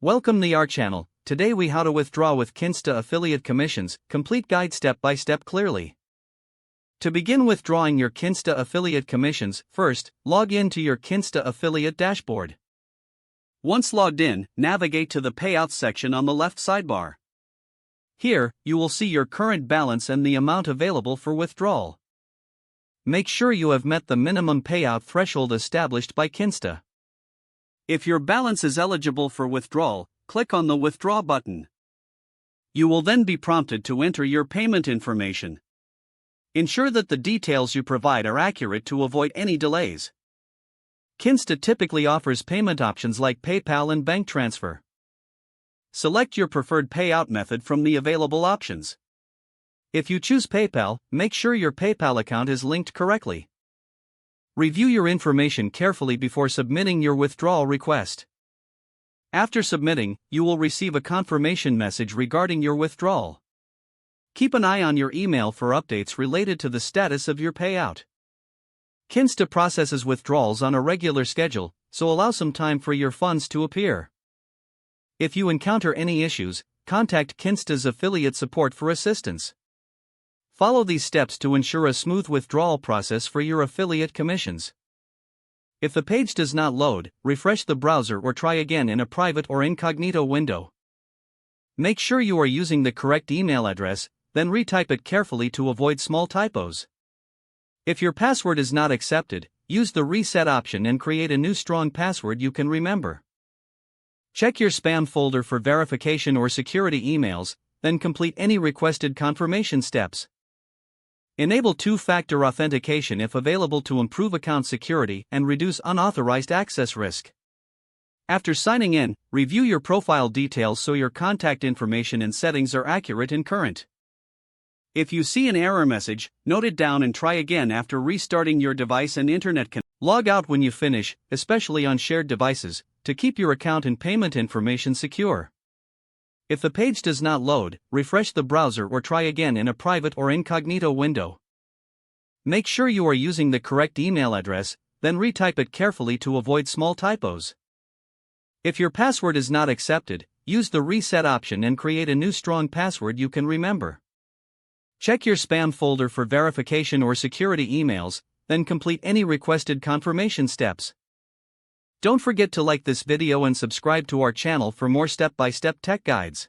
Welcome to our channel. Today we how to withdraw with Kinsta affiliate commissions, complete guide step by step clearly. To begin withdrawing your Kinsta affiliate commissions, first, log in to your Kinsta affiliate dashboard. Once logged in, navigate to the payouts section on the left sidebar. Here, you will see your current balance and the amount available for withdrawal. Make sure you have met the minimum payout threshold established by Kinsta. If your balance is eligible for withdrawal, click on the Withdraw button. You will then be prompted to enter your payment information. Ensure that the details you provide are accurate to avoid any delays. Kinsta typically offers payment options like PayPal and bank transfer. Select your preferred payout method from the available options. If you choose PayPal, make sure your PayPal account is linked correctly. Review your information carefully before submitting your withdrawal request. After submitting, you will receive a confirmation message regarding your withdrawal. Keep an eye on your email for updates related to the status of your payout. Kinsta processes withdrawals on a regular schedule, so allow some time for your funds to appear. If you encounter any issues, contact Kinsta's affiliate support for assistance. Follow these steps to ensure a smooth withdrawal process for your affiliate commissions. If the page does not load, refresh the browser or try again in a private or incognito window. Make sure you are using the correct email address, then retype it carefully to avoid small typos. If your password is not accepted, use the reset option and create a new strong password you can remember. Check your spam folder for verification or security emails, then complete any requested confirmation steps. Enable two-factor authentication if available to improve account security and reduce unauthorized access risk. After signing in, review your profile details so your contact information and settings are accurate and current. If you see an error message, note it down and try again after restarting your device and internet connection. Log out when you finish, especially on shared devices, to keep your account and payment information secure. If the page does not load, refresh the browser or try again in a private or incognito window. Make sure you are using the correct email address, then retype it carefully to avoid small typos. If your password is not accepted, use the reset option and create a new strong password you can remember. Check your spam folder for verification or security emails, then complete any requested confirmation steps. Don't forget to like this video and subscribe to our channel for more step-by-step tech guides.